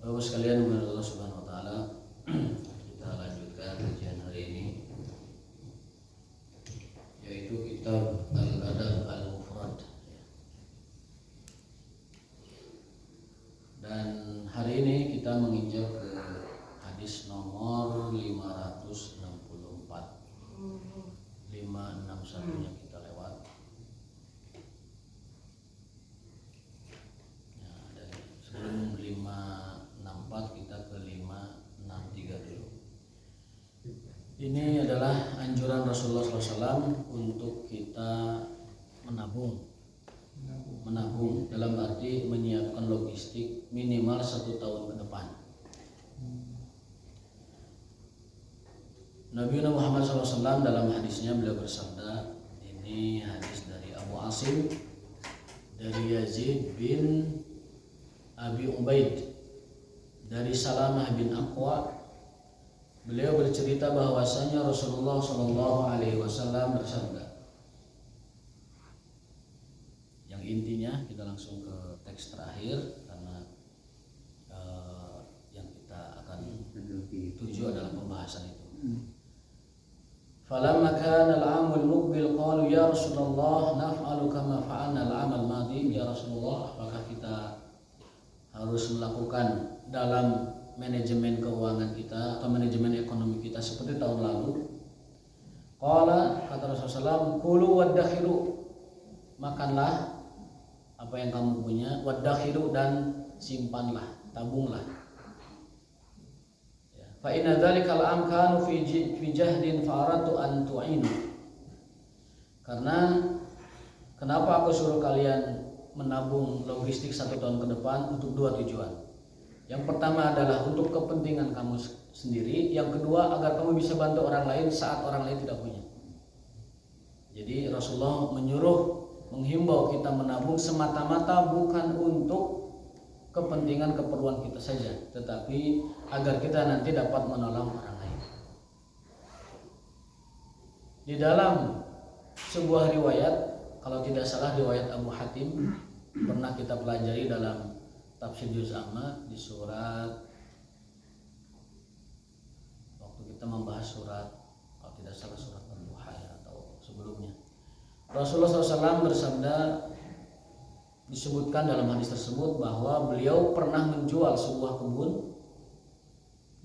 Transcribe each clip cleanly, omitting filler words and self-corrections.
Bapak sekalian, menurut Allah Subhanahu wa taala, kita lanjutkan kajian hari ini, yaitu kitab Al-Adab Al-Mufrad. Dan hari ini kita menginjak ke hadis nomor 564. 561-nya kita lewat. Nah, dan sebelum 564 kita ke 563 dulu. Ini adalah anjuran Rasulullah SAW untuk kita menabung dalam arti menyiapkan logistik minimal 1 tahun ke depan. Nabi Muhammad SAW dalam hadisnya beliau bersabda, ini hadis dari Abu Asim dari Yazid bin Abi Ubaid dari Salamah bin Aqwa. Beliau bercerita bahwasanya Rasulullah SAW bersabda. Yang intinya kita langsung ke teks terakhir karena yang kita akan tuju adalah pembahasan itu. Falamma kana al-'aam al-muqbil qalu ya Rasulullah naf'alu kama fa'alna al-'am al-madi. Ya Rasulullah, apakah kita harus melakukan dalam manajemen keuangan kita atau manajemen ekonomi kita seperti tahun lalu? Qala, kata Rasulullah, kulu waddakhiru, makanlah apa yang kamu punya, waddakhiru, dan simpanlah, tabunglah. Fa inna dzalikal am kanu fi jahdin faratu an tu'inu. Karena kenapa aku suruh kalian menabung logistik 1 tahun ke depan? Untuk 2 tujuan. Yang pertama adalah untuk kepentingan kamu sendiri, yang kedua agar kamu bisa bantu orang lain saat orang lain tidak punya. Jadi Rasulullah menghimbau kita menabung semata-mata bukan untuk kepentingan keperluan kita saja, tetapi agar kita nanti dapat menolong orang lain. Di dalam sebuah riwayat, kalau tidak salah riwayat Abu Hatim, pernah kita pelajari dalam tafsir Juz Amma di surat, waktu kita membahas surat, kalau tidak salah surat Al-Duha atau sebelumnya, Rasulullah SAW bersabda, disebutkan dalam hadis tersebut bahwa beliau pernah menjual sebuah kebun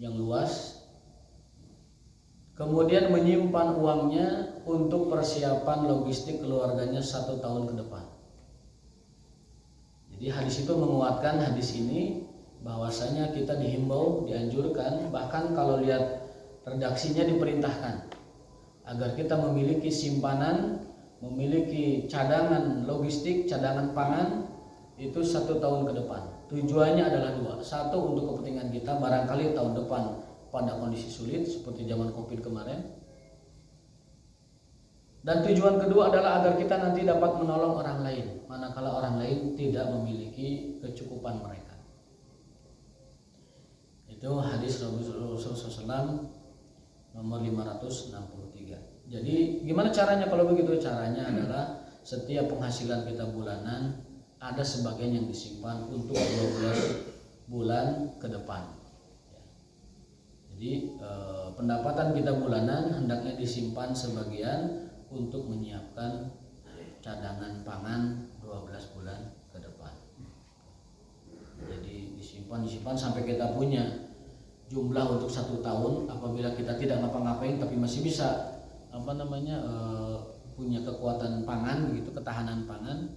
yang luas, kemudian menyimpan uangnya untuk persiapan logistik keluarganya 1 tahun ke depan. Jadi hadis itu menguatkan hadis ini, bahwasanya kita dihimbau, dianjurkan, bahkan kalau lihat redaksinya diperintahkan agar kita memiliki simpanan, memiliki cadangan logistik, cadangan pangan itu 1 tahun ke depan. Tujuannya adalah 2. 1, untuk kepentingan kita barangkali tahun depan pada kondisi sulit seperti zaman Covid kemarin. Dan tujuan kedua adalah agar kita nanti dapat menolong orang lain manakala orang lain tidak memiliki kecukupan mereka. Itu hadis Rasulullah SAW nomor 563. Jadi gimana caranya kalau begitu? Caranya adalah setiap penghasilan kita bulanan ada sebagian yang disimpan untuk 12 bulan ke depan. Jadi pendapatan kita bulanan hendaknya disimpan sebagian untuk menyiapkan cadangan pangan 12 bulan ke depan. Jadi disimpan sampai kita punya jumlah untuk 1 tahun. Apabila kita tidak ngapa-ngapain tapi masih bisa punya kekuatan pangan begitu, ketahanan pangan,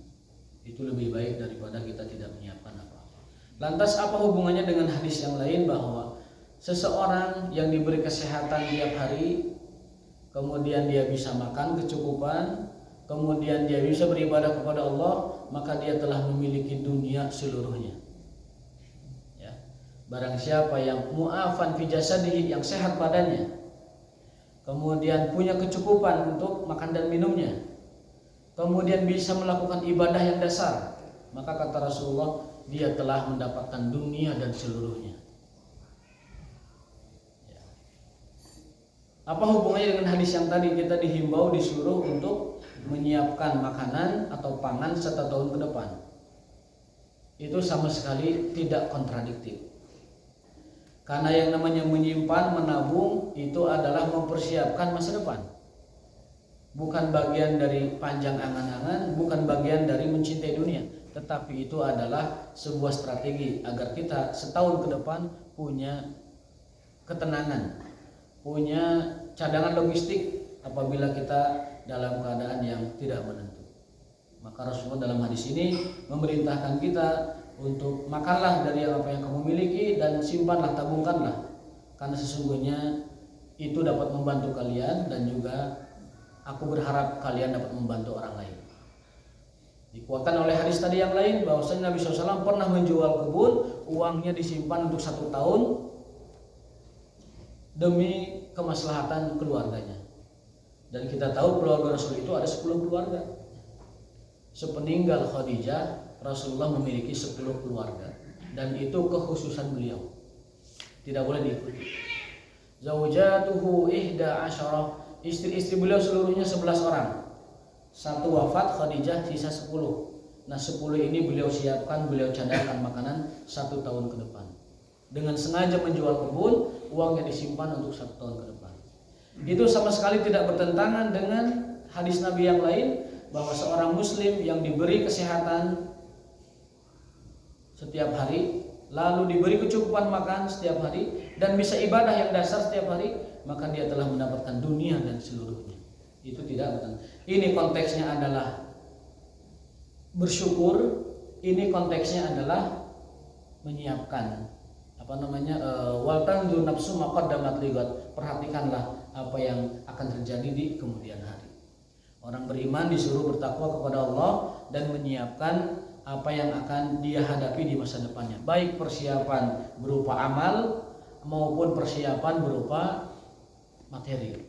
itu lebih baik daripada kita tidak menyiapkan apa-apa. Lantas apa hubungannya dengan hadis yang lain bahwa seseorang yang diberi kesehatan tiap hari, kemudian dia bisa makan kecukupan, kemudian dia bisa beribadah kepada Allah, maka dia telah memiliki dunia seluruhnya. Ya. Barang siapa yang mu'afan fi jasadihi, yang sehat badannya, kemudian punya kecukupan untuk makan dan minumnya, kemudian bisa melakukan ibadah yang dasar, maka kata Rasulullah, dia telah mendapatkan dunia dan seluruhnya. Ya. Apa hubungannya dengan hadis yang tadi? Kita dihimbau, disuruh untuk menyiapkan makanan atau pangan 1 tahun ke depan. Itu sama sekali tidak kontradiktif. Karena yang namanya menyimpan, menabung itu adalah mempersiapkan masa depan. Bukan bagian dari panjang angan-angan, bukan bagian dari mencintai dunia, tetapi itu adalah sebuah strategi agar kita setahun ke depan punya ketenangan, punya cadangan logistik apabila kita dalam keadaan yang tidak menentu. Maka Rasulullah dalam hadis ini memerintahkan kita untuk makanlah dari apa yang kamu miliki dan simpanlah, tabungkanlah, karena sesungguhnya itu dapat membantu kalian dan juga aku berharap kalian dapat membantu orang lain. Dikuatkan oleh hadis tadi yang lain bahwasanya Nabi SAW pernah menjual kebun, uangnya disimpan untuk 1 tahun demi kemaslahatan keluarganya. Dan kita tahu keluarga Rasul itu ada 10 keluarga. Sepeninggal Khadijah, Rasulullah memiliki 10 keluarga, dan itu kekhususan beliau, tidak boleh diikuti. Zaujatuhu 11, istri-istri beliau seluruhnya 11 orang. 1 wafat, Khadijah, sisa 10. Nah 10 ini beliau siapkan, beliau cadangkan makanan 1 tahun ke depan. Dengan sengaja menjual kebun, uangnya disimpan untuk 1 tahun ke depan. Itu sama sekali tidak bertentangan dengan hadis Nabi yang lain, bahwa seorang muslim yang diberi kesehatan setiap hari, lalu diberi kecukupan makan setiap hari, dan bisa ibadah yang dasar setiap hari, maka dia telah mendapatkan dunia dan seluruhnya. Itu tidak betul. Ini konteksnya adalah bersyukur, ini konteksnya adalah menyiapkan wal tanzur nafsu ma qaddamat lighad. Perhatikanlah apa yang akan terjadi di kemudian hari. Orang beriman disuruh bertakwa kepada Allah dan menyiapkan apa yang akan dia hadapi di masa depannya, baik persiapan berupa amal maupun persiapan berupa materi.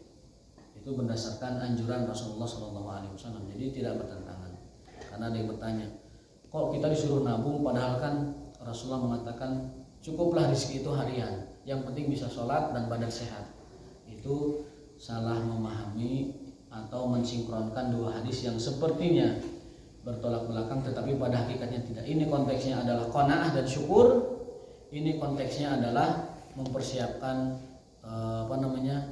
Itu berdasarkan anjuran Rasulullah SAW. Jadi tidak bertentangan. Karena ada yang bertanya, kok kita disuruh nabung padahal kan Rasulullah mengatakan cukuplah rezeki itu harian, yang penting bisa sholat dan badan sehat. Itu salah memahami atau mensinkronkan 2 hadis yang sepertinya bertolak belakang, tetapi pada hakikatnya tidak. Ini konteksnya adalah qanaah dan syukur. Ini konteksnya adalah mempersiapkan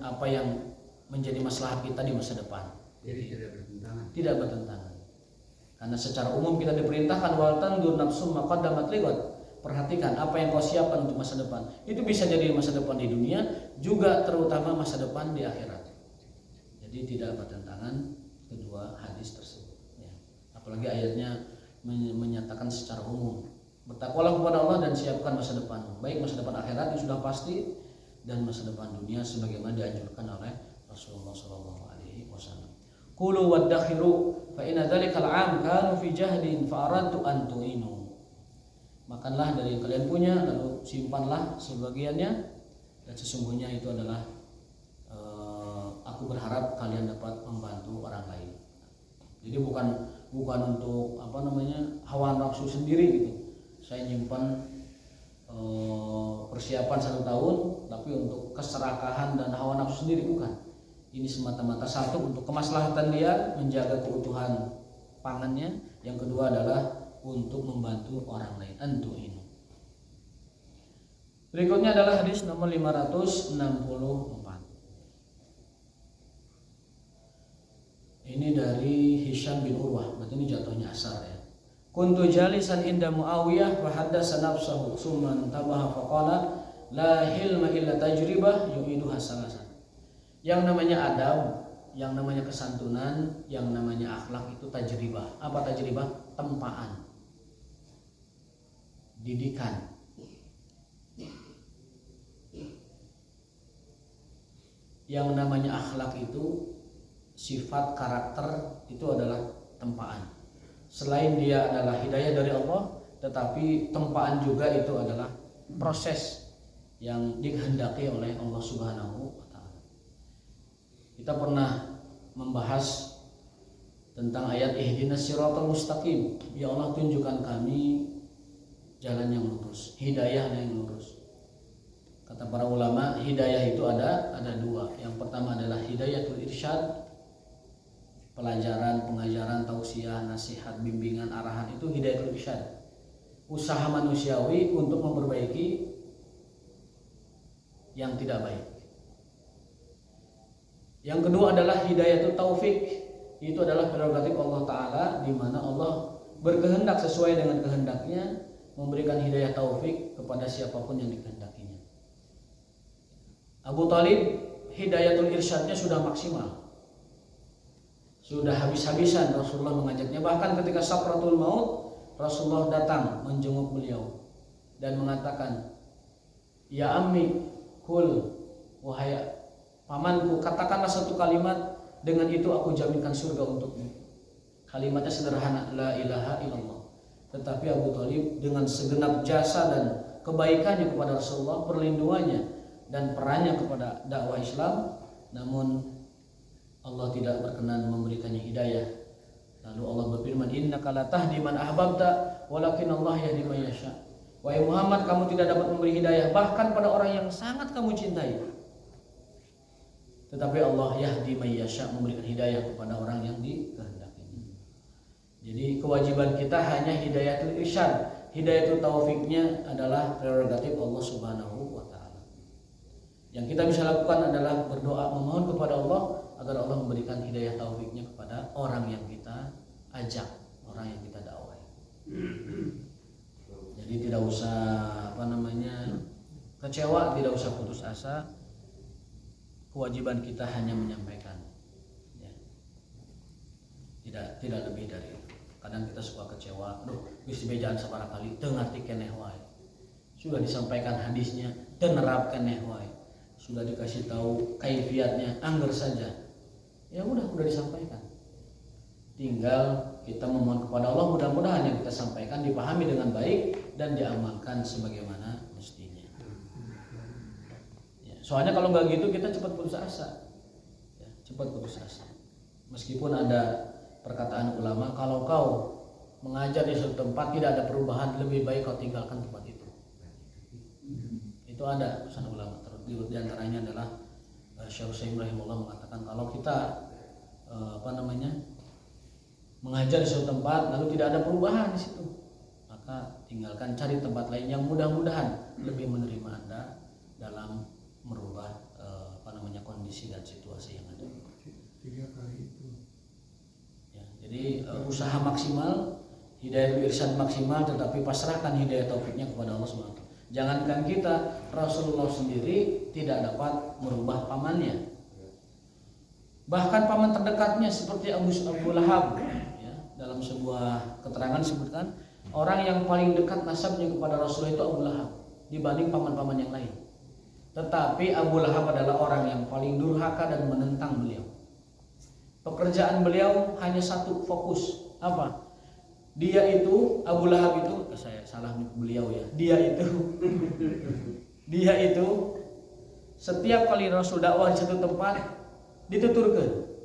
apa yang menjadi maslahat kita di masa depan. Jadi tidak bertentangan. Tidak bertentangan. Karena secara umum kita diperintahkan wal tanzur nafsum ma qaddamat lighad. Perhatikan apa yang kau siapkan untuk masa depan. Itu bisa jadi masa depan di dunia, juga terutama masa depan di akhirat. Jadi tidak bertentangan kedua hadis tersebut. Ya. Apalagi ayatnya menyatakan secara umum, bertakwalah kepada Allah dan siapkan masa depan, baik masa depan akhirat yang sudah pasti dan masa depan dunia sebagaimana dianjurkan oleh Rasulullah SAW. Kulu waddakhiru fa inna dzalikal 'am kanu fi jahdin fa aradtu an tu'inu. Makanlah dari yang kalian punya, lalu simpanlah sebagiannya, dan sesungguhnya itu adalah aku berharap kalian dapat membantu orang lain. Jadi bukan untuk hawa nafsu sendiri gitu. Saya nyimpan persiapan 1 tahun, tapi untuk keserakahan dan hawa nafsu sendiri bukan. Ini semata-mata satu untuk kemaslahatan dia menjaga keutuhan pangannya. Yang kedua adalah untuk membantu orang lain. Antu'inu. Berikutnya adalah hadis nomor 564. Ini dari Hisham bin Urwah, berarti ini jatuhnya asar ya. Kuntu jalisan inda Muawiyah fa haddasa nafsahu summa tabaha fa qala la hilma illa tajribah yu'iduha salasan. Yang namanya adab, yang namanya kesantunan, yang namanya akhlak itu tajribah. Apa tajribah? Tempaan. Didikan. Yang namanya akhlak itu sifat karakter itu adalah tempaan. Selain dia adalah hidayah dari Allah, tetapi tempaan juga itu adalah proses yang dikehendaki oleh Allah Subhanahu wa taala. Kita pernah membahas tentang ayat ihdinas siratal mustaqim. Ya Allah, tunjukkan kami jalan yang lurus, hidayah yang lurus. Kata para ulama, hidayah itu ada 2. Yang pertama adalah hidayatul irsyad, pelajaran, pengajaran, tausiah, nasihat, bimbingan, arahan, itu hidayatul irsyad. Usaha manusiawi untuk memperbaiki, yang tidak baik. Yang kedua adalah hidayatul taufik. Itu adalah prerogatif Allah Ta'ala, di mana Allah berkehendak sesuai dengan kehendaknya, memberikan hidayah taufik kepada siapapun yang dikehendakinya. Abu Thalib hidayatul irsyadnya sudah maksimal, sudah habis-habisan Rasulullah mengajaknya. Bahkan ketika sakratul maut, Rasulullah datang menjenguk beliau dan mengatakan, "Ya ammi, kul, wahai pamanku, katakanlah satu kalimat, dengan itu aku jaminkan surga untukmu." Kalimatnya sederhana, la ilaha illallah. Tetapi Abu Thalib dengan segenap jasa dan kebaikannya kepada Rasulullah, perlindungannya dan perannya kepada dakwah Islam, namun Allah tidak berkenan memberikannya hidayah. Lalu Allah berfirman, "Innaka la tahdi man ahbabta, walakin Allah yahdi man yasha." Wahai Muhammad, kamu tidak dapat memberi hidayah bahkan pada orang yang sangat kamu cintai. Tetapi Allah yahdi man yasha, memberikan hidayah kepada orang yang dikehendakinya. Jadi kewajiban kita hanya hidayatul irsyad. Hidayatul taufiknya adalah prerogatif Allah Subhanahu wa taala. Yang kita bisa lakukan adalah berdoa, memohon kepada Allah agar Allah memberikan hidayah taufiknya kepada orang yang kita ajak, orang yang kita dakwai. Jadi tidak usah kecewa, tidak usah putus asa. Kewajiban kita hanya menyampaikan, ya. Tidak lebih dari itu. Kadang kita suka kecewa, geus dibejaan sabaraha kali teu ngarti keneh wae. Sudah disampaikan hadisnya, teu nerap keneh wae. Sudah dikasih tahu kaifiatnya, angger saja. Ya udah disampaikan. Tinggal kita memohon kepada Allah, mudah-mudahan yang kita sampaikan dipahami dengan baik dan diamalkan sebagaimana mestinya. Ya, soalnya kalau nggak gitu kita cepat putus asa. Ya, cepat putus asa. Meskipun ada perkataan ulama, kalau kau mengajar di suatu tempat tidak ada perubahan, lebih baik kau tinggalkan tempat itu. Itu ada pesan ulama. Di antaranya adalah Syekh Utsaimin rahimahullah mengatakan, kalau kita mengajar di suatu tempat lalu tidak ada perubahan di situ, maka tinggalkan, cari tempat lain yang mudah-mudahan lebih menerima Anda dalam merubah kondisi dan situasi yang ada. 3 kali itu. Ya, jadi usaha maksimal, hidayah irsyad maksimal, tetapi pasrahkan hidayah taufiknya kepada Allah Subhanahu wa taala. Jangankan kita, Rasulullah sendiri tidak dapat merubah pamannya. Bahkan paman terdekatnya seperti Abu Lahab, ya, dalam sebuah keterangan disebutkan orang yang paling dekat nasabnya kepada Rasulullah itu Abu Lahab dibanding paman-paman yang lain. Tetapi Abu Lahab adalah orang yang paling durhaka dan menentang beliau. Pekerjaan beliau hanya satu, fokus. Apa? Dia itu, Abu Lahab itu, saya salah beliau ya. Dia itu setiap kali Rasul dakwah di satu tempat dituturkan.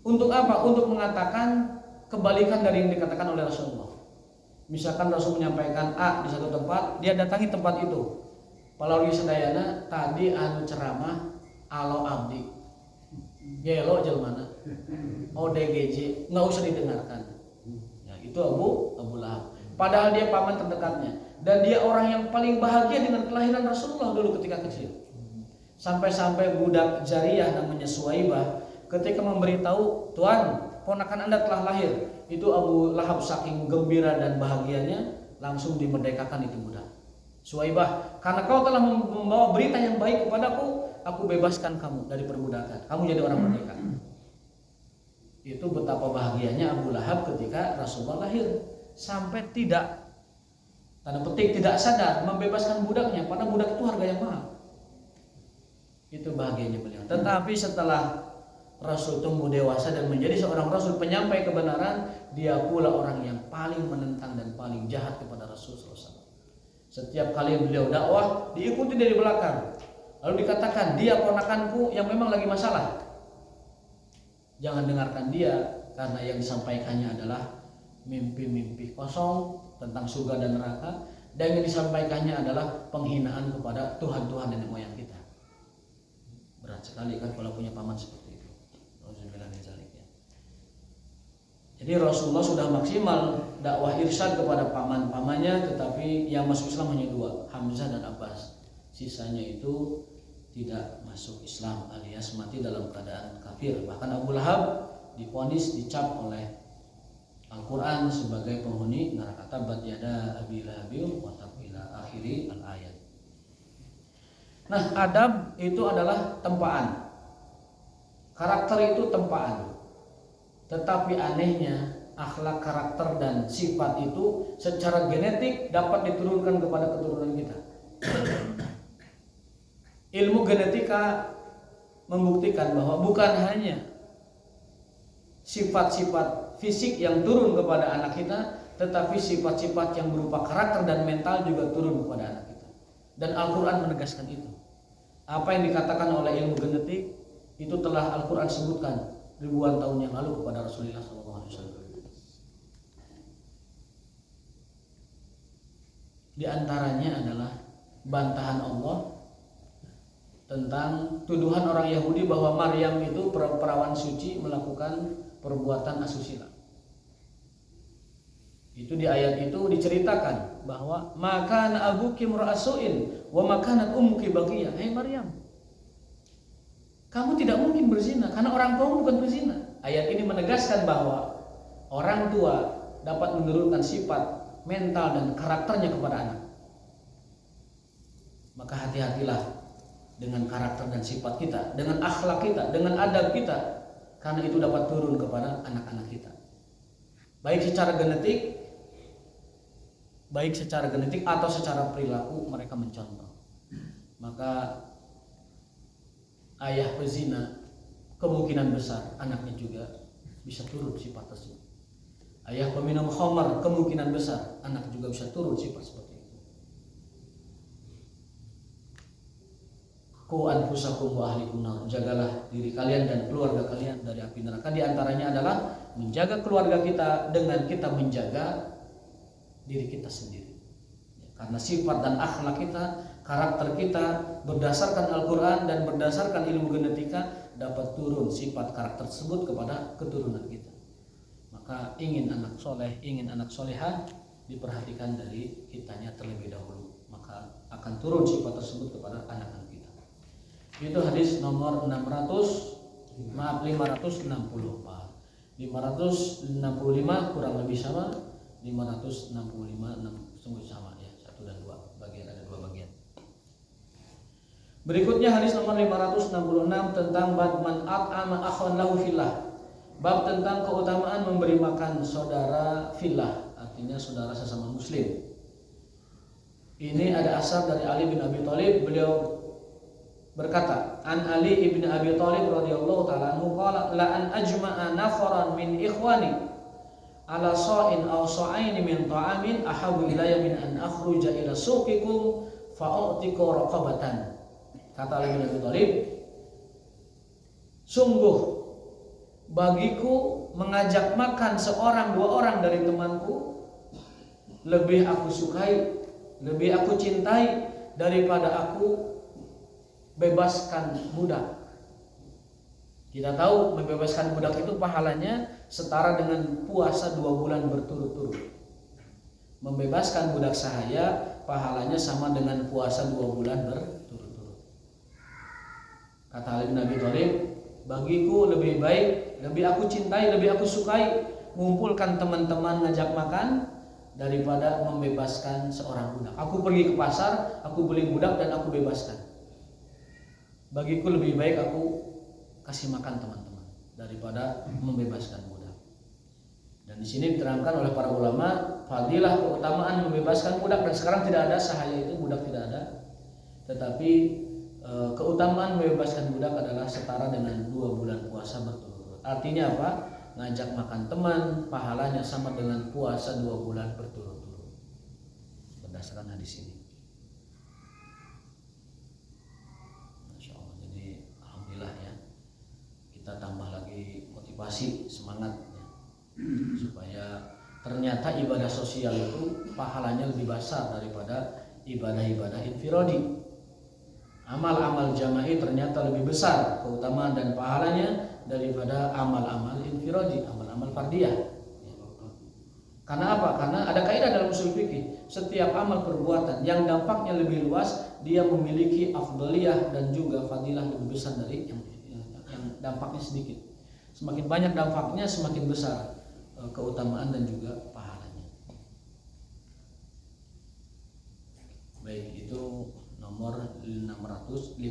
Untuk apa? Untuk mengatakan kebalikan dari yang dikatakan oleh Rasulullah. Misalkan Rasul menyampaikan A di satu tempat, dia datangi tempat itu. Palauri sadayana tadi anu ceramah alo abdi. Gelo jelmana. ODGJ nggak usah didengarkan. Ya, itu Abu Lahab. Padahal dia paman terdekatnya dan dia orang yang paling bahagia dengan kelahiran Rasulullah dulu ketika kecil. Sampai-sampai budak jariyah namanya Suwaibah ketika memberitahu, "Tuan, ponakan Anda telah lahir." Itu Abu Lahab saking gembira dan bahagianya langsung dimerdekakan itu budak. "Suwaibah, karena kau telah membawa berita yang baik kepadaku, aku bebaskan kamu dari perbudakan. Kamu jadi orang merdeka." Itu betapa bahagianya Abu Lahab ketika Rasulullah lahir, sampai tidak, tanda petik, tidak sadar membebaskan budaknya, karena budak itu harga yang mahal. Itu bahagianya beliau. Tetapi setelah Rasul tumbuh dewasa dan menjadi seorang Rasul penyampai kebenaran, dia pula orang yang paling menentang dan paling jahat kepada Rasul SAW. Setiap kali beliau dakwah diikuti dari belakang, lalu dikatakan dia ponakanku yang memang lagi masalah. Jangan dengarkan dia, karena yang disampaikannya adalah mimpi-mimpi kosong tentang surga dan neraka, dan yang disampaikannya adalah penghinaan kepada Tuhan-Tuhan nenek moyang kita. Berat sekali kan kalau punya paman seperti itu. Jadi Rasulullah sudah maksimal dakwah irsyad kepada paman-pamannya, tetapi yang masuk Islam hanya 2, Hamzah dan Abbas. sisanya itu tidak masuk Islam alias mati dalam keadaan kafir. Bahkan Abu Lahab divonis dicap oleh Al-Quran sebagai penghuni neraka. Tabat yada Abi Lahabin wa tab ila akhiri al-ayat. Nah, adab itu adalah tempaan. Karakter itu tempaan. Tetapi anehnya akhlak, karakter dan sifat itu secara genetik dapat diturunkan kepada keturunan kita. Ilmu genetika membuktikan bahwa bukan hanya sifat-sifat fisik yang turun kepada anak kita, tetapi sifat-sifat yang berupa karakter dan mental juga turun kepada anak kita. Dan Al-Quran menegaskan itu. Apa yang dikatakan oleh ilmu genetik itu telah Al-Quran sebutkan ribuan tahun yang lalu kepada Rasulullah SAW. Di antaranya adalah bantahan Allah tentang tuduhan orang Yahudi bahwa Maryam itu perawan suci melakukan perbuatan asusila. Itu di ayat itu diceritakan bahwa maka abuki mura'asuin wa makanat ummuki baghiyah. Hai Maryam, kamu tidak mungkin berzina karena orang tua bukan berzina. Ayat ini menegaskan bahwa orang tua dapat menurunkan sifat mental dan karakternya kepada anak. Maka hati-hatilah dengan karakter dan sifat kita, dengan akhlak kita, dengan adab kita, karena itu dapat turun kepada anak-anak kita. Baik secara genetik atau secara perilaku mereka mencontoh. Maka ayah pezina kemungkinan besar anaknya juga bisa turun sifat tersebut. Ayah peminum khamar kemungkinan besar anak juga bisa turun sifat seperti itu. Qu anfusakum wa ahlikum nar, jagalah diri kalian dan keluarga kalian dari api neraka. Di antaranya adalah menjaga keluarga kita dengan kita menjaga diri kita sendiri. Karena sifat dan akhlak kita, karakter kita berdasarkan Al-Quran dan berdasarkan ilmu genetika dapat turun sifat karakter tersebut kepada keturunan kita. Maka ingin anak soleh, ingin anak solehah, diperhatikan dari kitanya terlebih dahulu. Maka akan turun sifat tersebut kepada anak-anak kita. Itu hadis nomor 560 Pak. 565 kurang lebih sama, 565 sungguh sama ya, 1 dan 2 bagian, ada 2 bagian. Berikutnya hadis nomor 566 tentang bab man at'ama akhwan lahu fillah. Bab tentang keutamaan memberi makan saudara fillah, artinya saudara sesama muslim. Ini ada asar dari Ali bin Abi Thalib, beliau berkata, an Ali ibn Abi Thalib radhiyallahu ta'ala anhu qala la an ajma'a nafaran min ikhwani ala sa'in aw sa'aini min ta'amin ahabbu ilayya min an akhruja ila suqikum fa'u'tiku raqabatan. Kata Ali bin Abi Thalib, sungguh bagiku mengajak makan seorang dua orang dari temanku lebih aku sukai, lebih aku cintai daripada aku bebaskan budak. Kita tahu membebaskan budak itu pahalanya setara dengan puasa 2 bulan berturut-turut. Membebaskan budak sahaya pahalanya sama dengan puasa 2 bulan berturut-turut. Kata Ali bin Abi Thalib, bagiku lebih baik, lebih aku cintai, lebih aku sukai mengumpulkan teman-teman ngajak makan daripada membebaskan seorang budak. Aku pergi ke pasar, aku beli budak dan aku bebaskan. Bagiku lebih baik aku kasih makan teman-teman daripada membebaskan budak. Dan di sini diterangkan oleh para ulama fadilah keutamaan membebaskan budak, dan sekarang tidak ada sahaya itu, budak tidak ada. Tetapi keutamaan membebaskan budak adalah setara dengan 2 bulan puasa berturut-turut. Artinya apa? Ngajak makan teman pahalanya sama dengan puasa 2 bulan berturut-turut. Berdasarkan hadis ini. Kita tambah lagi motivasi, semangat ya, supaya ternyata ibadah sosial itu pahalanya lebih besar daripada ibadah-ibadah infiradi. Amal-amal jama'i ternyata lebih besar keutamaan dan pahalanya daripada amal-amal infiradi, amal-amal fardiyah. Karena apa? Karena ada kaidah dalam usul fikih, setiap amal perbuatan yang dampaknya lebih luas, dia memiliki afdaliyah dan juga fadilah lebih besar dari yang dampaknya sedikit. Semakin banyak dampaknya, semakin besar keutamaan dan juga pahalanya. Baik, itu nomor 550.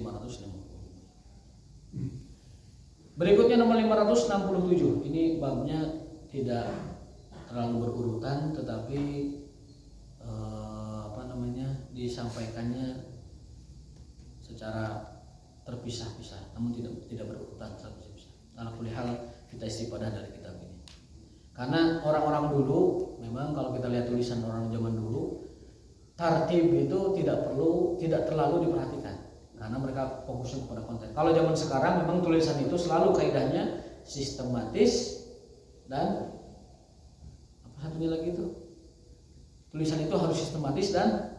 Berikutnya nomor 567. Ini babnya tidak terlalu berurutan, tetapi disampaikannya secara terpisah-pisah, namun tidak berurutan secara terpisah. Alhamdulillah kita istifadah dari kitab ini. Karena orang-orang dulu, memang kalau kita lihat tulisan orang zaman dulu, tartib itu tidak terlalu diperhatikan, karena mereka fokusnya kepada konten. Kalau zaman sekarang memang tulisan itu selalu kaidahnya sistematis dan apa satunya lagi itu, tulisan itu harus sistematis dan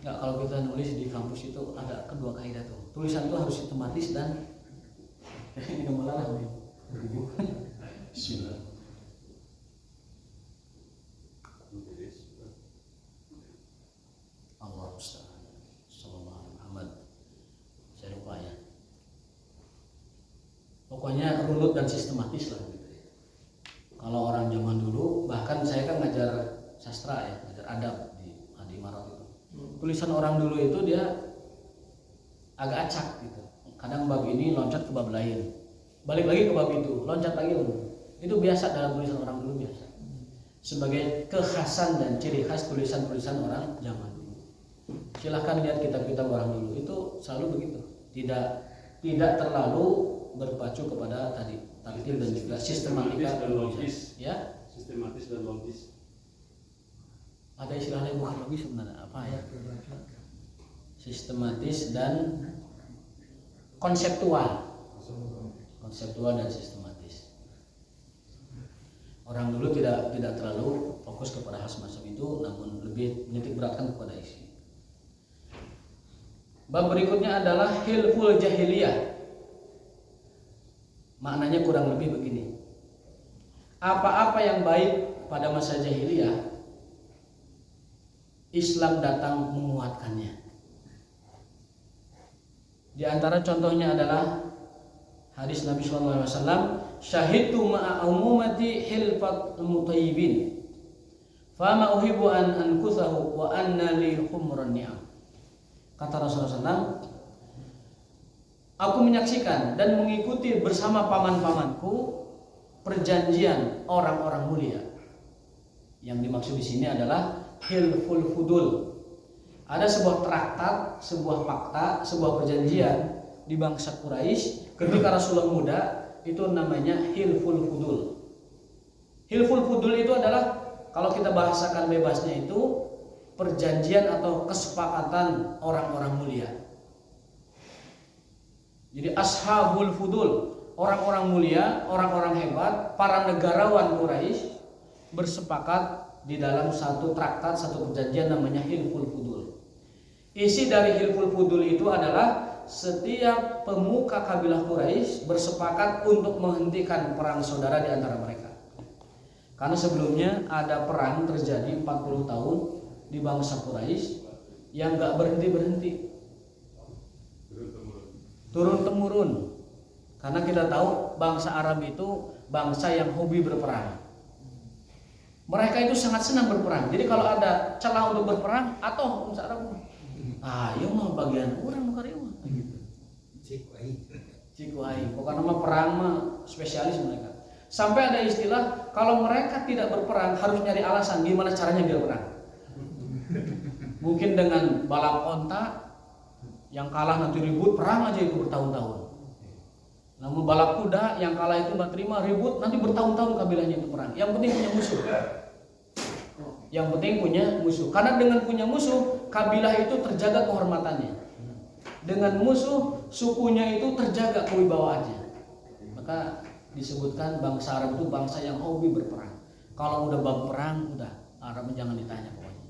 nggak. Kalau kita nulis di kampus itu ada kedua kaidah tuh, tulisan itu harus sistematis dan ini kemalah nih. Bismillah. Allah Ustaz sallallahu alaihi Muhammad. Saya lupa ya. Pokoknya runut dan sistematis lah gitu ya. Kalau orang zaman dulu, bahkan saya kan ngajar sastra ya, ngajar adab di Marat itu. Tulisan orang dulu itu dia agak acak gitu. Kadang bab ini loncat ke bab lain, balik lagi ke bab itu, loncat lagi. Itu biasa dalam tulisan orang dulu, biasa. Sebagai kekhasan dan ciri khas tulisan-tulisan orang zaman dulu. Silahkan lihat kitab-kitab orang dulu, itu selalu begitu. Tidak terlalu berpacu kepada tadi tartil dan juga sistematika dan logis. Ya, Sistematis dan logis. ada istilah lain bukan logis sebenarnya, apa ya? Sistematis dan konseptual dan sistematis. Orang dulu tidak terlalu fokus kepada hal semacam itu, namun lebih menitik beratkan kepada isi. Bab berikutnya adalah hilful jahiliyah. Maknanya kurang lebih begini: apa-apa yang baik pada masa jahiliyah, Islam datang menguatkannya. Di antara contohnya adalah hadis Nabi SAW, syahidtu ma'a umumati hilfat mutayyibin, fama uhibbu an ankuthahu wa anna li humran ni'am. Kata Rasulullah SAW, aku menyaksikan dan mengikuti bersama paman-pamanku perjanjian orang-orang mulia. Yang dimaksud di sini adalah hilful fudul. Ada sebuah traktat, sebuah fakta, sebuah perjanjian di bangsa Quraisy ketika Rasulullah muda, itu namanya hilful fudul. Hilful fudul itu adalah, kalau kita bahasakan bebasnya, itu perjanjian atau kesepakatan orang-orang mulia. Jadi ashabul fudul, orang-orang mulia, orang-orang hebat, para negarawan Quraisy bersepakat di dalam satu traktat, satu perjanjian namanya hilful fudul. Isi dari hilful fudul itu adalah setiap pemuka kabilah Quraisy bersepakat untuk menghentikan perang saudara di antara mereka. Karena sebelumnya ada perang terjadi 40 tahun di bangsa Quraisy yang gak berhenti-berhenti, turun-temurun. Karena kita tahu bangsa Arab itu bangsa yang hobi berperang. Mereka itu sangat senang berperang. Jadi kalau ada celah untuk berperang, atau bangsa Arab, ayo mah bagian orang nuker ieu mah gitu. Cikuai. Pokoknya mah perang mah spesialis mereka. Sampai ada istilah, kalau mereka tidak berperang harus nyari alasan gimana caranya biar perang. Mungkin dengan balap onta, yang kalah nanti ribut, perang aja itu bertahun-tahun. Namun balap kuda, yang kalah itu nggak terima, ribut, nanti bertahun-tahun kabilahnya itu perang. Yang penting punya musuh. Yang penting punya musuh. Karena dengan punya musuh, kabilah itu terjaga kehormatannya. Dengan musuh, sukunya itu terjaga kewibawaannya. Maka disebutkan bangsa Arab itu bangsa yang hobi berperang. Kalau udah bab perang, udah Arab jangan ditanya pokoknya.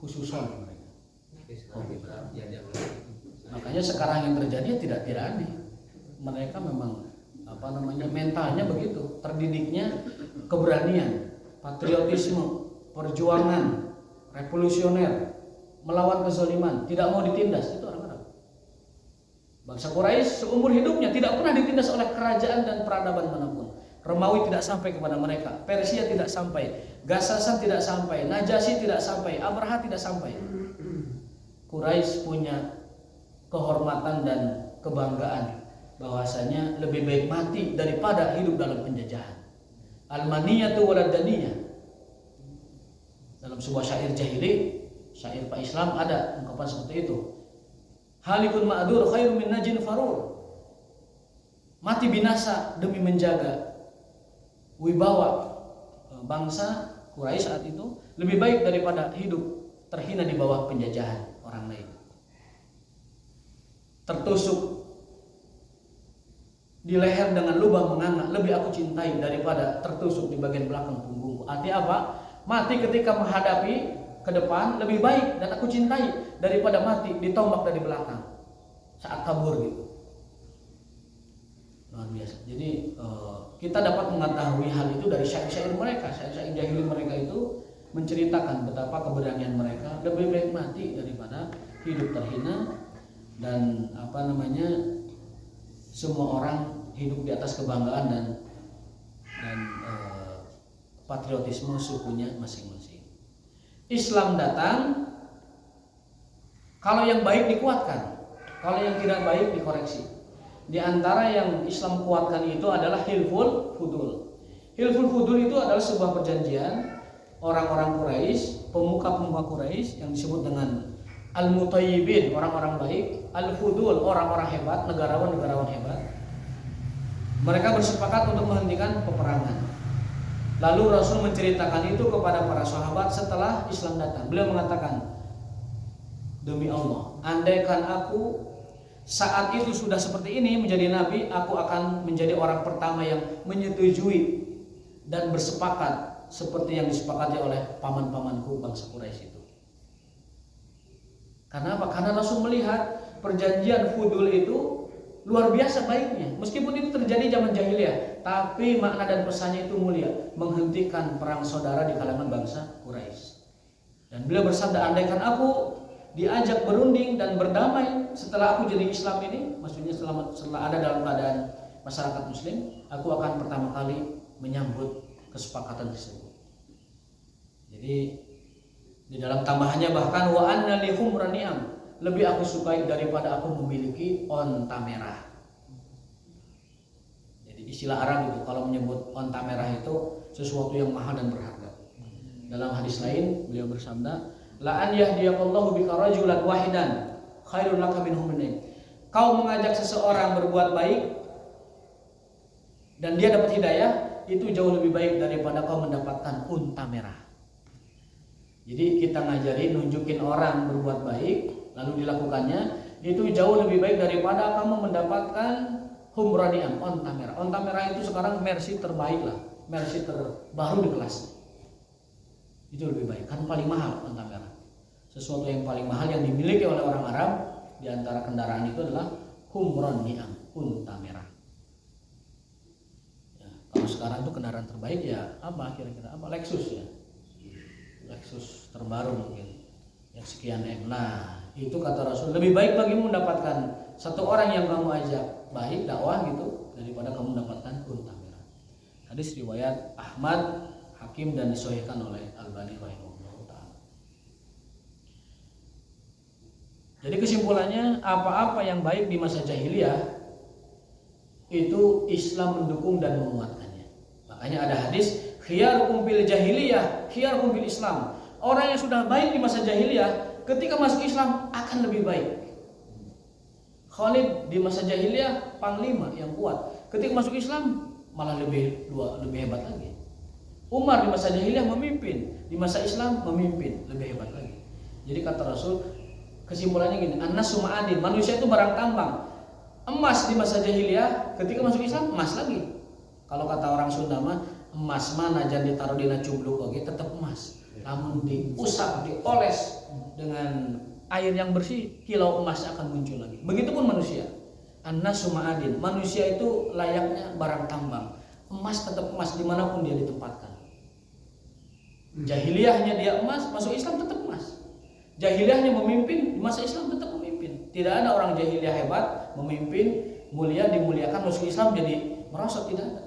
Khususon mereka. Hobi berperang. Makanya sekarang yang terjadi tidak aneh. Mereka memang mentalnya begitu, terdidiknya keberanian, patriotisme, perjuangan, revolusioner, melawan kezaliman, tidak mau ditindas. Itu orang Arab. Bangsa Quraisy seumur hidupnya tidak pernah ditindas oleh kerajaan dan peradaban manapun. Romawi tidak sampai kepada mereka, Persia tidak sampai, Gasasan tidak sampai, Najasyi tidak sampai, Abraha tidak sampai. Quraisy punya kehormatan dan kebanggaan bahwasanya lebih baik mati daripada hidup dalam penjajahan. Al-maniyatu walad daniyah. Dalam sebuah syair jahili, syair Pak Islam ada ungkapan seperti itu. Halikun ma'dur khairum min najin farur. Mati binasa demi menjaga wibawa bangsa Quraisy saat itu lebih baik daripada hidup terhina di bawah penjajahan orang lain. Tertusuk di leher dengan lubang menganga lebih aku cintai daripada tertusuk di bagian belakang punggungku. Artinya apa? Mati ketika menghadapi ke depan lebih baik dan aku cintai daripada mati ditombak dari belakang saat kabur gitu. Luar biasa. Jadi kita dapat mengetahui hal itu dari syair-syair mereka. Syair-syair jahili mereka itu menceritakan betapa keberanian mereka, lebih baik mati daripada hidup terhina dan semua orang hidup di atas kebanggaan dan patriotisme sukunya masing-masing. Islam datang, kalau yang baik dikuatkan, kalau yang tidak baik dikoreksi. Di antara yang Islam kuatkan itu adalah hilful fudul. Hilful fudul itu adalah sebuah perjanjian orang-orang Quraisy, pemuka-pemuka Quraisy yang disebut dengan al-mutayyibin, orang-orang baik, al-fudul, orang-orang hebat, negarawan-negarawan hebat. Mereka bersepakat untuk menghentikan peperangan. Lalu Rasul menceritakan itu kepada para sahabat setelah Islam datang. Beliau mengatakan, demi Allah, andaikan aku saat itu sudah seperti ini menjadi nabi, aku akan menjadi orang pertama yang menyetujui dan bersepakat seperti yang disepakati oleh paman-pamanku bangsa Quraisy itu. Karena apa? Karena Rasul melihat perjanjian fudul itu luar biasa baiknya. Meskipun itu terjadi zaman jahiliyah, tapi makna dan pesannya itu mulia, menghentikan perang saudara di kalangan bangsa Quraisy. Dan beliau bersabda, andaikan aku diajak berunding dan berdamai setelah aku jadi Islam ini, maksudnya setelah ada dalam keadaan masyarakat Muslim, aku akan pertama kali menyambut kesepakatan tersebut. Jadi di dalam tambahannya bahkan wa anna li humraniam, lebih aku sukai daripada aku memiliki onta merah. Jadi istilah Arab itu kalau menyebut onta merah itu sesuatu yang mahal dan berharga. Dalam hadis lain beliau bersabda, la an yahdiyallahu bika rajulan wahidan khairun laka min humrin. Kau mengajak seseorang berbuat baik dan dia dapat hidayah, itu jauh lebih baik daripada kau mendapatkan unta merah. Jadi kita ngajarin, nunjukin orang berbuat baik lalu dilakukannya, itu jauh lebih baik daripada kamu mendapatkan humraniam, onta merah. Onta merah itu sekarang Mercy terbaik lah, Mercy terbaru di kelas. Itu lebih baik, kan paling mahal onta merah. Sesuatu yang paling mahal yang dimiliki oleh orang Arab di antara kendaraan itu adalah humraniam, unta merah. Ya, kalau sekarang tuh kendaraan terbaik ya apa kira-kira? Apa Lexus ya? Lexus terbaru mungkin yang sekian M. Nah, itu kata Rasul, lebih baik bagimu mendapatkan satu orang yang kamu ajak baik dakwah gitu daripada kamu mendapatkan unta merah. Hadis riwayat Ahmad, Hakim dan disahihkan oleh Albani rahimahullah taala. Jadi kesimpulannya, apa-apa yang baik di masa jahiliyah itu Islam mendukung dan menguatkannya. Makanya ada hadis khiyarukum fil jahiliyah khiyarukum fil Islam. Orang yang sudah baik di masa jahiliyah ketika masuk Islam akan lebih baik. Khalid di masa jahiliyah panglima yang kuat, ketika masuk Islam malah lebih hebat lagi. Umar di masa jahiliyah memimpin, di masa Islam memimpin, lebih hebat lagi. Jadi kata Rasul, kesimpulannya gini, an-nasu ma'adin, manusia itu barang tambang. Emas di masa jahiliyah, ketika masuk Islam emas lagi. Kalau kata orang Sunda mah, emas mana jangan ditaruh di cumbluk, oke, tetap emas. Namun diusap, dioles dengan air yang bersih, kilau emas akan muncul lagi. Begitupun manusia. An-nasu ma'adin. Manusia itu layaknya barang tambang. Emas tetap emas dimanapun dia ditempatkan. Jahiliyahnya dia emas, masuk Islam tetap emas. Jahiliyahnya memimpin, masa Islam tetap memimpin. Tidak ada orang jahiliyah hebat memimpin, mulia, dimuliakan, masuk Islam jadi merosot, tidak ada.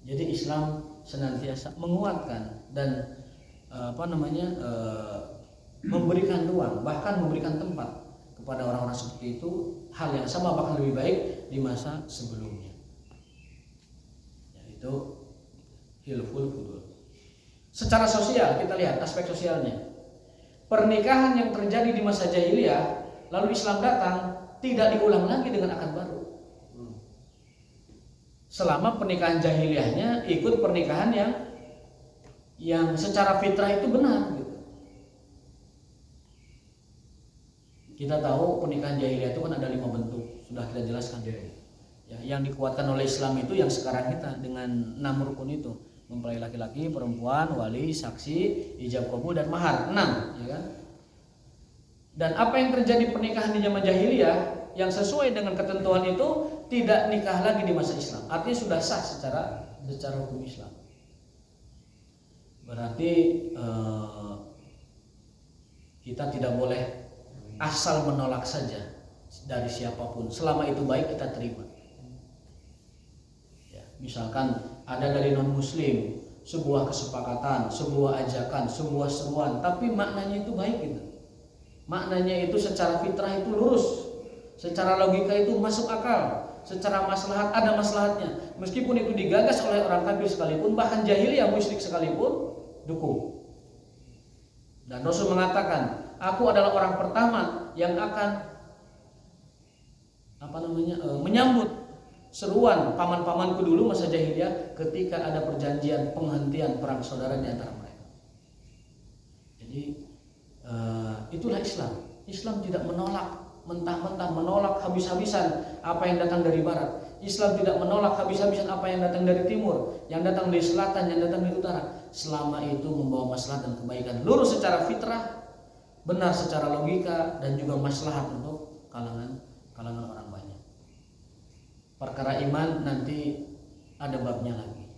Jadi Islam senantiasa menguatkan dan memberikan ruang, bahkan memberikan tempat kepada orang-orang seperti itu, hal yang sama bahkan lebih baik di masa sebelumnya. Yaitu hilful fudul. Secara sosial kita lihat aspek sosialnya. Pernikahan yang terjadi di masa jahiliyah lalu Islam datang tidak diulang lagi dengan akad baru. Selama pernikahan jahiliyahnya ikut pernikahan yang secara fitrah itu benar gitu. Kita tahu pernikahan jahiliyah itu kan ada 5 bentuk, sudah kita jelaskan. Ya, yang dikuatkan oleh Islam itu yang sekarang kita dengan 6 rukun itu, mempelai laki-laki, perempuan, wali, saksi, ijab kabul dan mahar, 6, ya kan? Dan apa yang terjadi pernikahan di zaman jahiliyah yang sesuai dengan ketentuan itu tidak nikah lagi di masa Islam. Artinya sudah sah secara hukum Islam. Berarti kita tidak boleh asal menolak saja dari siapapun. Selama itu baik kita terima. Ya, misalkan ada dari non muslim sebuah kesepakatan, sebuah ajakan, sebuah seruan, tapi maknanya itu baik gitu. Maknanya itu secara fitrah itu lurus. Secara logika itu masuk akal, secara maslahat ada maslahatnya. Meskipun itu digagas oleh orang kafir sekalipun, bahkan jahiliyah musyrik sekalipun, dukung. Dan Rasul mengatakan, aku adalah orang pertama yang akan menyambut seruan paman-pamanku dulu masa jahiliyah ketika ada perjanjian penghentian perang saudara di antara mereka. Jadi itulah Islam. Islam tidak menolak mentah-mentah, menolak habis-habisan apa yang datang dari barat. Islam tidak menolak habis-habisan apa yang datang dari timur, yang datang dari selatan, yang datang dari utara. Selama itu membawa maslahat dan kebaikan, lurus secara fitrah, benar secara logika, dan juga maslahat untuk kalangan orang banyak. Perkara iman nanti ada babnya lagi.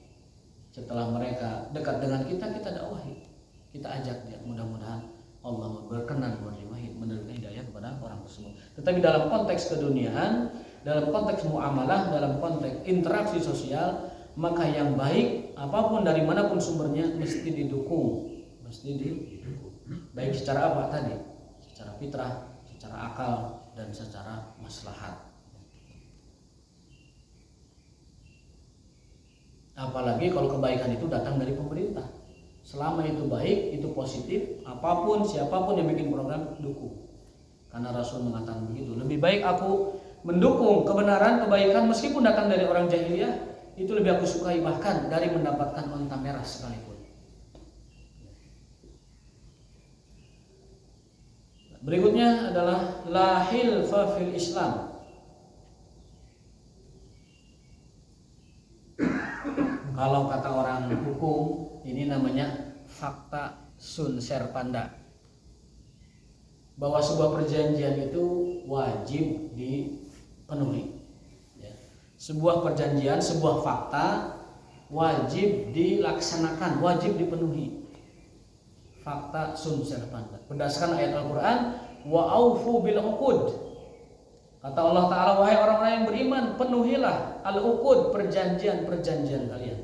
Setelah mereka dekat dengan kita dakwahi, kita ajak dia. Mudah-mudahan Allah berkenan menerima hidayah kepada orang tersebut. Tetapi dalam konteks keduniaan, dalam konteks muamalah, dalam konteks interaksi sosial, maka yang baik apapun dari manapun sumbernya mesti didukung, baik secara apa tadi? Secara fitrah, secara akal, dan secara maslahat. Apalagi kalau kebaikan itu datang dari pemerintah. Selama itu baik, itu positif, apapun, siapapun yang bikin program, dukung. Karena Rasul mengatakan begitu. Lebih baik aku mendukung kebenaran, kebaikan meskipun datang dari orang jahiliyah, itu lebih aku sukai bahkan dari mendapatkan onta merah sekalipun. Berikutnya adalah la hilfa fil Islam. Kalau kata orang hukum, ini namanya fakta sun serpanda, bahwa sebuah perjanjian itu wajib dipenuhi. Ya. Sebuah perjanjian, sebuah fakta wajib dilaksanakan, wajib dipenuhi. Fakta sun serpanda. Berdasarkan ayat Al-Quran, wa aufu bil uqud. Kata Allah Ta'ala, wahai orang-orang yang beriman, penuhilah al-uqud, perjanjian-perjanjian kalian.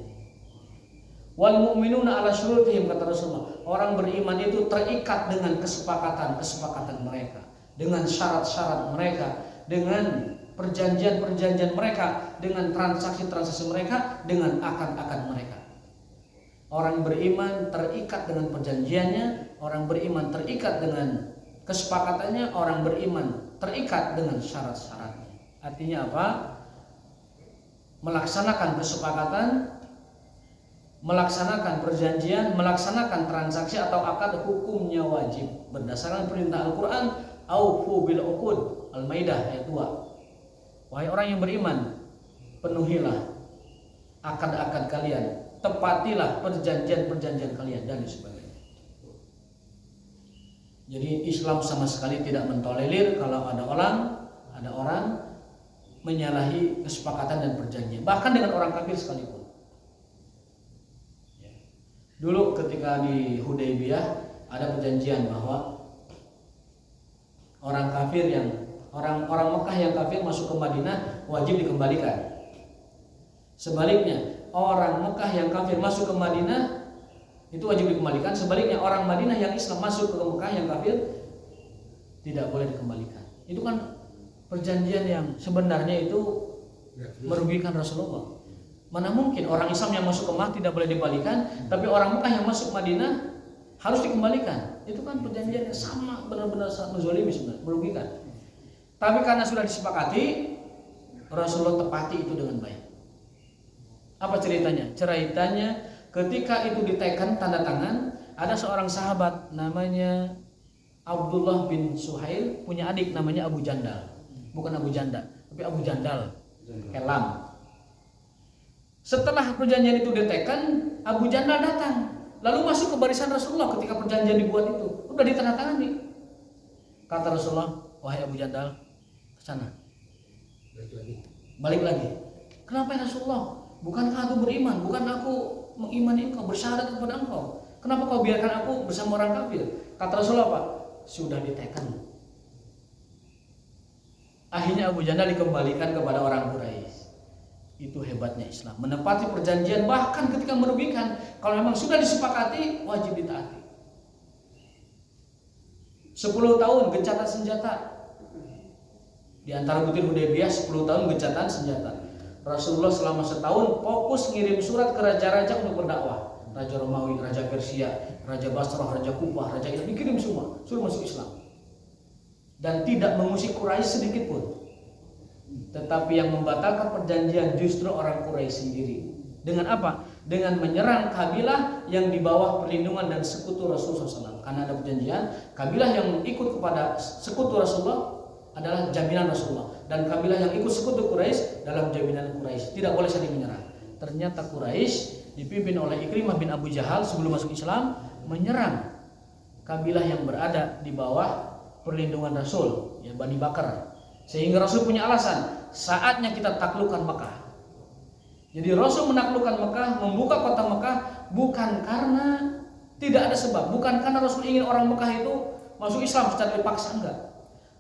Wal mu'minuna ala syurutihim, kata Rasulullah. Orang beriman itu terikat dengan kesepakatan mereka, dengan syarat-syarat mereka, dengan perjanjian-perjanjian mereka, dengan transaksi-transaksi mereka, dengan akad-akad mereka. Orang beriman terikat dengan perjanjiannya, orang beriman terikat dengan kesepakatannya, orang beriman terikat dengan syarat-syaratnya. Artinya apa? Melaksanakan kesepakatan, melaksanakan perjanjian, melaksanakan transaksi atau akad hukumnya wajib berdasarkan perintah Al-Quran. Aufu bil uqud, Al-Maidah ayat 2. Wahai orang yang beriman, penuhilah akad-akad kalian, tepatilah perjanjian-perjanjian kalian, dan sebagainya. Jadi Islam sama sekali tidak mentolerir kalau ada orang menyalahi kesepakatan dan perjanjian, bahkan dengan orang kafir sekalipun. Dulu ketika di Hudaybiyah ada perjanjian bahwa orang Mekah yang kafir masuk ke Madinah wajib dikembalikan. Sebaliknya, orang Mekah yang kafir masuk ke Madinah itu wajib dikembalikan. Sebaliknya, orang Madinah yang Islam masuk ke Mekah yang kafir tidak boleh dikembalikan. Itu kan perjanjian yang sebenarnya itu merugikan Rasulullah. Mana mungkin orang Islam yang masuk ke Mekah tidak boleh dikembalikan, tapi orang Mekah yang masuk Madinah harus dikembalikan. Itu kan perjanjian yang sama, benar-benar sangat menzalimi sebenarnya, merugikan. Tapi karena sudah disepakati, Rasulullah tepati itu dengan baik. Apa ceritanya? Ceritanya ketika itu diteken tanda tangan, ada seorang sahabat namanya Abdullah bin Suhail, punya adik namanya Abu Jandal. Bukan Abu Janda, tapi Abu Jandal, Kelam. Setelah perjanjian itu diteken, Abu Jandal datang, lalu masuk ke barisan Rasulullah ketika perjanjian dibuat itu. Udah ditandatangani. Kata Rasulullah, wahai Abu Jandal, ke sana. Balik lagi. Kenapa ya Rasulullah? Bukankah aku beriman? Bukan aku mengimani engkau, bersyahadat kepada engkau. Kenapa kau biarkan aku bersama orang kafir? Kata Rasulullah apa? Sudah diteken. Akhirnya Abu Jandal dikembalikan kepada orang Quraisy. Itu hebatnya Islam, menepati perjanjian bahkan ketika merugikan. Kalau memang sudah disepakati, wajib ditaati. 10 tahun gencatan senjata. Di antara butir Hudaybiyah 10 tahun gencatan senjata. Rasulullah selama setahun fokus ngirim surat ke raja-raja untuk berdakwah. Raja Romawi, Raja Persia, Raja Basrah, Raja Kufah, Raja Irak, dikirim semua, suruh masuk Islam. Dan tidak mengusik Quraisy sedikit pun. Tetapi yang membatalkan perjanjian justru orang Quraisy sendiri. Dengan apa? Dengan menyerang kabilah yang di bawah perlindungan dan sekutu Rasulullah SAW. Karena ada perjanjian, kabilah yang ikut kepada sekutu Rasulullah adalah jaminan Rasulullah, dan kabilah yang ikut sekutu Quraisy dalam jaminan Quraisy. Tidak boleh saling menyerang. Ternyata Quraisy dipimpin oleh Ikrimah bin Abu Jahal sebelum masuk Islam menyerang kabilah yang berada di bawah perlindungan Rasul, ya Bani Bakar. Sehingga Rasul punya alasan, saatnya kita taklukkan Mekah. Jadi Rasul menaklukkan Mekah, membuka kota Mekah bukan karena tidak ada sebab, bukan karena Rasul ingin orang Mekah itu masuk Islam secara dipaksa, enggak.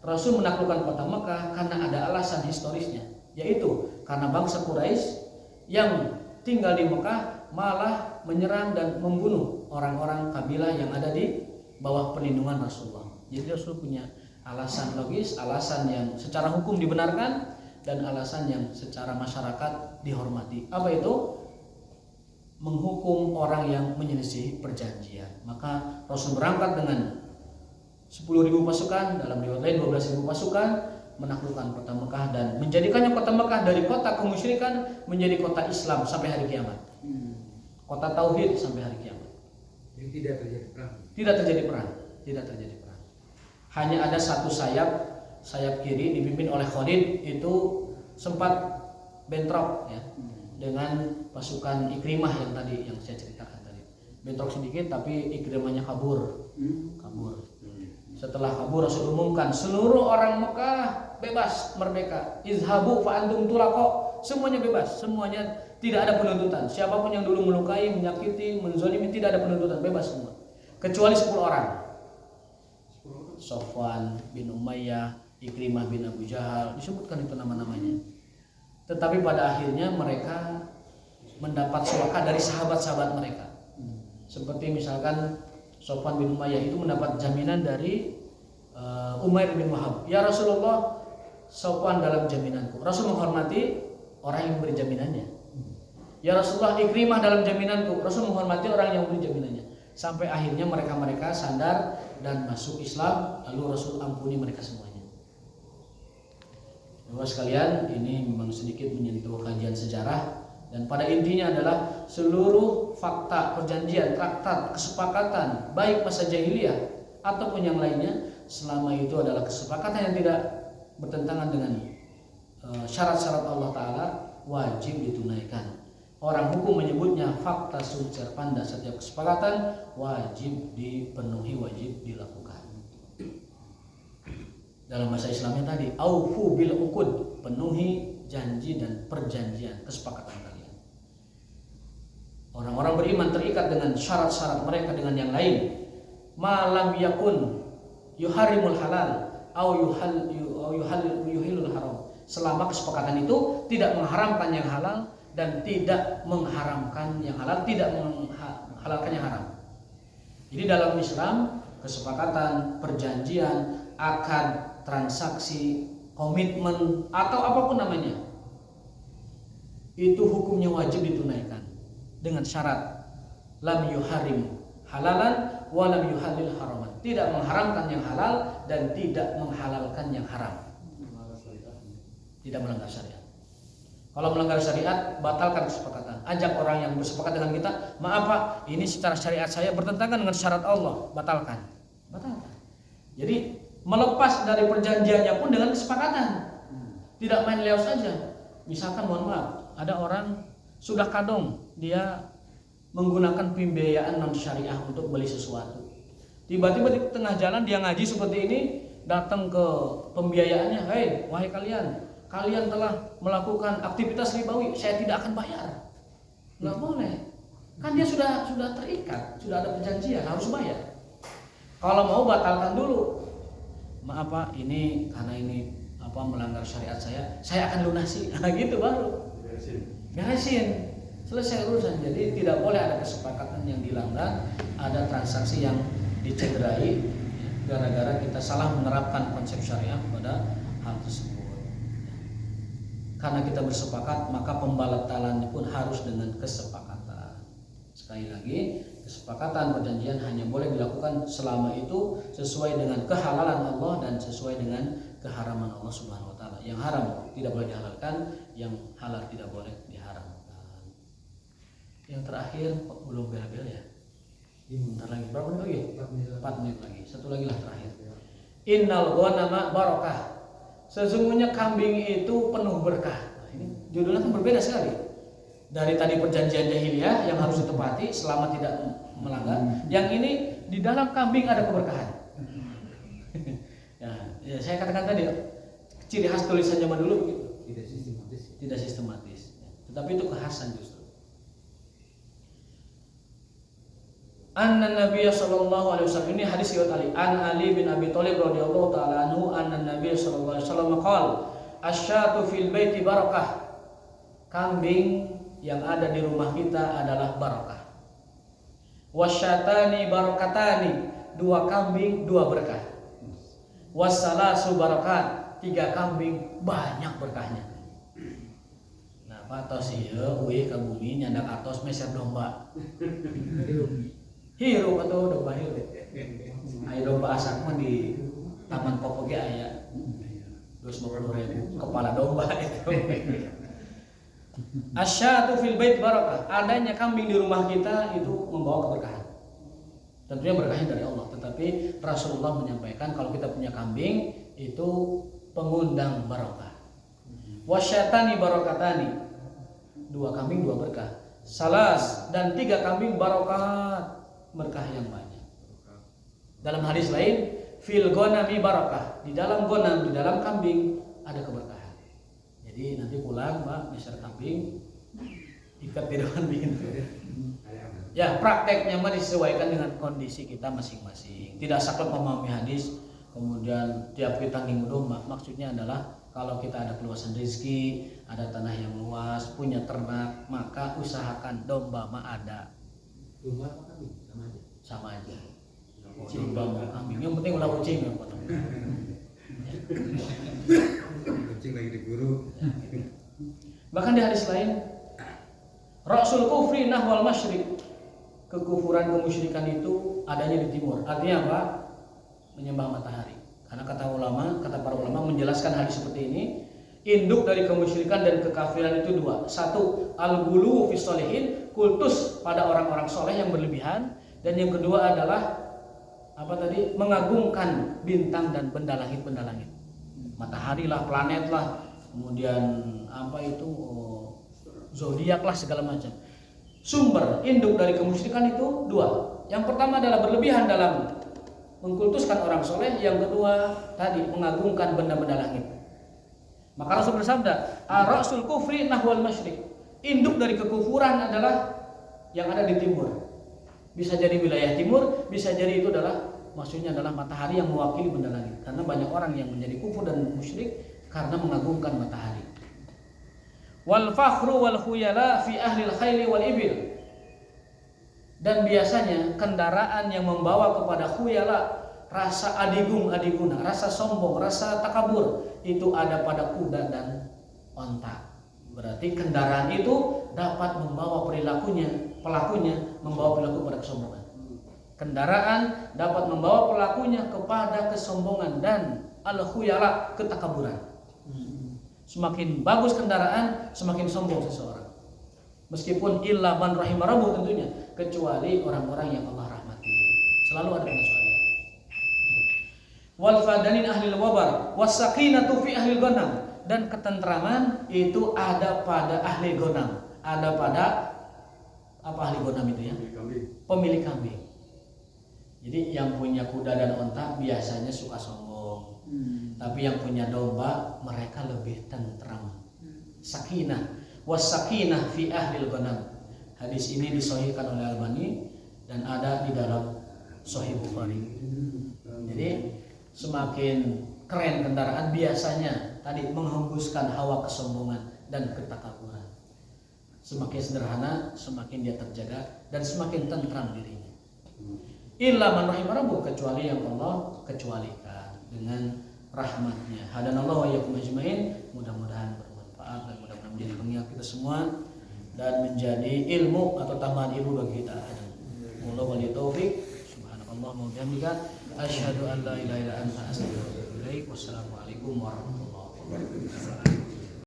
Rasul menaklukkan kota Mekah karena ada alasan historisnya, yaitu karena bangsa Quraisy yang tinggal di Mekah malah menyerang dan membunuh orang-orang kabilah yang ada di bawah perlindungan Rasulullah. Jadi Rasul punya alasan logis, alasan yang secara hukum dibenarkan, dan alasan yang secara masyarakat dihormati. Apa itu? Menghukum orang yang menyelisih perjanjian. Maka Rasul berangkat dengan 10.000 pasukan, dalam riwayat lain 12.000 pasukan, menaklukkan kota Mekah dan menjadikannya kota Mekah dari kota kemusyrikan menjadi kota Islam sampai hari kiamat. Kota tauhid sampai hari kiamat. Jadi tidak terjadi perang. Tidak terjadi perang, tidak terjadi perang. Hanya ada satu sayap kiri dipimpin oleh Khalid, itu sempat bentrok ya dengan pasukan Ikrimah yang tadi yang saya ceritakan tadi. Bentrok sedikit tapi Ikrimahnya kabur. Setelah kabur Rasul umumkan seluruh orang Mekah bebas, merdeka. Izhabu fa antum tulaqo. Semuanya bebas, semuanya tidak ada penuntutan. Siapapun yang dulu melukai, menyakiti, menzalimi tidak ada penuntutan, bebas semua. Kecuali 10 orang. Sofwan bin Umayyah, Ikrimah bin Abu Jahal, disebutkan itu nama-namanya. Tetapi pada akhirnya mereka mendapat suaka dari sahabat-sahabat mereka. Seperti misalkan Sofwan bin Umayyah itu mendapat jaminan dari Umair bin Wahab. Ya Rasulullah, Sofwan dalam jaminanku. Rasul menghormati orang yang memberi jaminannya. Ya Rasulullah, Ikrimah dalam jaminanku. Rasul menghormati orang yang memberi jaminannya. Sampai akhirnya mereka sadar dan masuk Islam. Lalu Rasul ampuni mereka semuanya. Bapak sekalian, ini memang sedikit menyentuh kajian sejarah. Dan pada intinya adalah seluruh fakta, perjanjian, traktat, kesepakatan, baik masa jahiliyah ataupun yang lainnya, selama itu adalah kesepakatan yang tidak bertentangan dengan syarat-syarat Allah Ta'ala, wajib ditunaikan. Orang hukum menyebutnya fakta sumcer panda. Setiap kesepakatan wajib dipenuhi, wajib dilakukan. Dalam bahasa Islamnya tadi, aufu bil uqud, penuhi janji dan perjanjian, kesepakatan kalian. Orang-orang beriman terikat dengan syarat-syarat mereka dengan yang lain. Malam yakun yuharimul halal au yuhilul haram. Selama kesepakatan itu tidak mengharamkan yang halal dan tidak mengharamkan yang halal, tidak menghalalkan yang haram. Jadi dalam Islam kesepakatan, perjanjian, akad, transaksi, komitmen atau apapun namanya, itu hukumnya wajib ditunaikan dengan syarat lam yuharim halalan wa lam yuhalil haraman, tidak mengharamkan yang halal dan tidak menghalalkan yang haram. Tidak melanggar syariat. Kalau melanggar syariat, batalkan kesepakatan. Ajak orang yang bersepakat dengan kita, maaf Pak, ini secara syariat saya bertentangan dengan syarat Allah, batalkan. Batalkan. Jadi melepas dari perjanjiannya pun dengan kesepakatan. Tidak main leo saja. Misalkan mohon maaf, ada orang sudah kadung dia menggunakan pembiayaan non syariah untuk beli sesuatu. Tiba-tiba di tengah jalan dia ngaji seperti ini, datang ke pembiayaannya, "Hei, wahai kalian telah melakukan aktivitas ribawi, saya tidak akan bayar." Nggak boleh. Kan dia sudah terikat, sudah ada perjanjian, harus bayar. Kalau mau batalkan dulu. Maaf Pak, ini karena ini melanggar syariat saya akan lunasi. Nah gitu baru. Beresin. Selesai urusan. Jadi tidak boleh ada kesepakatan yang dilanggar, ada transaksi yang dicederai gara-gara kita salah menerapkan konsep syariah pada hal tersebut. Karena kita bersepakat, maka pembatalannya pun harus dengan kesepakatan. Sekali lagi, kesepakatan perjanjian hanya boleh dilakukan selama itu sesuai dengan kehalalan Allah dan sesuai dengan keharaman Allah Subhanahu wa taala. Yang haram tidak boleh dihalalkan, yang halal tidak boleh diharamkan. Yang terakhir belum bel-bel ya. Bentar lagi, berapa menit lagi? 4 menit lagi. Satu lagi lah terakhir. Innal ghanama barakah. Sesungguhnya kambing itu penuh berkah. Nah, ini judulnya kan berbeda sekali. Dari tadi perjanjian jahiliyah yang harus ditepati selama tidak melanggar. Yang ini di dalam kambing ada keberkahan. ya, saya katakan tadi ciri khas tulisan zaman dulu begitu. Tidak sistematis. Tetapi itu kekhasan justru. Anna Nabiya sallallahu alaihi wasallam, ini hadis riwayat Ali. An Ali bin Abi Thalib radhiyallahu taala anhu anna Nabiya sallallahu alaihi wasallam qala asyatu fil baiti barakah. Kambing yang ada di rumah kita adalah barakah. Wasyatani barakatani, 2 kambing 2 berkah. Wassalasu barakat, 3 kambing banyak berkahnya. Nah, patos ieu we ka bumi nyandak atos meser domba. Hirup atau domba hirup. Ayo domba asak mah di Taman Popo ge aya. 250.000 kepala domba itu. Asyatu fil bait barakah. Adanya kambing di rumah kita itu membawa keberkahan. Tentunya berkahnya dari Allah, tetapi Rasulullah menyampaikan kalau kita punya kambing itu pengundang barakah. Wasyatani barakatani. 2 kambing 2 berkah. Salas dan 3 kambing barokat, berkah yang banyak. Dalam hadis lain, fil ghanami barakah, di dalam ghanam, di dalam kambing ada keberkahan. Jadi nanti pulang Pak, meser kambing ikat di depan pintu. Ya, prakteknya mah disesuaikan dengan kondisi kita masing-masing. Tidak saklek memahami hadis, kemudian tiap kita nginggu domba. Maksudnya adalah kalau kita ada keluasan rezeki, ada tanah yang luas, punya ternak, maka usahakan domba mah ada. Domba apa kambing? Sama aja. Sama aja. Domba mau kambing, yang penting ulah kucing ya potong. Kucing lagi diburu. Bahkan di hadis lain, Rasul kufri nahwal masyriq, kekufuran kemusyrikan itu adanya di timur. Artinya apa? Menyembah matahari. Karena kata para ulama menjelaskan hadis seperti ini, induk dari kemusyrikan dan kekafiran itu 2. 1, al-ghulu fi sholihin, kultus pada orang-orang soleh yang berlebihan, dan yang kedua adalah apa tadi? Mengagungkan bintang dan benda langit. Matahari lah, planet lah, kemudian apa itu? Zodiak lah, segala macam. Sumber induk dari kemusyrikan itu 2. Yang pertama adalah berlebihan dalam mengkultuskan orang soleh, yang kedua tadi mengagungkan benda-benda langit. Maka Rasul bersabda, ar-ra'sul kufri nahwal masyriq. Induk dari kekufuran adalah yang ada di timur. Bisa jadi wilayah timur, bisa jadi itu adalah maksudnya adalah matahari yang mewakili benda langit. Karena banyak orang yang menjadi kufur dan musyrik karena mengagungkan matahari. Wal fakhru wal khuyala fi ahli al-khayli wal ibil. Dan biasanya kendaraan yang membawa kepada khuyala, rasa adigung-adiguna, rasa sombong, rasa takabur, itu ada pada kuda dan onta. Berarti kendaraan itu dapat membawa pelakunya membawa perilaku pada kesombongan. Kendaraan dapat membawa pelakunya kepada kesombongan dan al-khuyala, ketakaburan. Semakin bagus kendaraan, semakin sombong seseorang. Meskipun illa man rahimah rabbuh tentunya, kecuali orang-orang yang Allah rahmati. Selalu ada pengecualian. Wal fadanin ahlil wabar wasakinatu fi ahlil ghanam. Dan ketentraman itu ada pada ahli ghanam. Ada pada apa ahli ghanam itu ya? Pemilik kambing. Jadi yang punya kuda dan onta biasanya suka sombong. Tapi yang punya domba mereka lebih tentram. Sakinah wasakinah fi ahlil ghanam. Hadis ini disahihkan oleh Albani dan ada di dalam Sahih Bukhari. Jadi semakin keren kendaraan biasanya tadi menghembuskan hawa kesombongan dan ketakaburan. Semakin sederhana, semakin dia terjaga dan semakin tentram dirinya. Illa man rahimah rabbuh, kecuali yang Allah kecualikan dengan rahmatnya. Hadanallahu wa iyyakum ajmain. Mudah-mudahan bermanfaat dan mudah-mudahan menjadi pengingat kita semua dan menjadi ilmu atau tambahan ilmu bagi kita. Wallahu wali taufik. Subhanallah wa bihamdika asyhadu an la ilaha illa anta astaghfiruka wa atubu ilaik. Wassalamualaikum warahmatullahi wabarakatuh.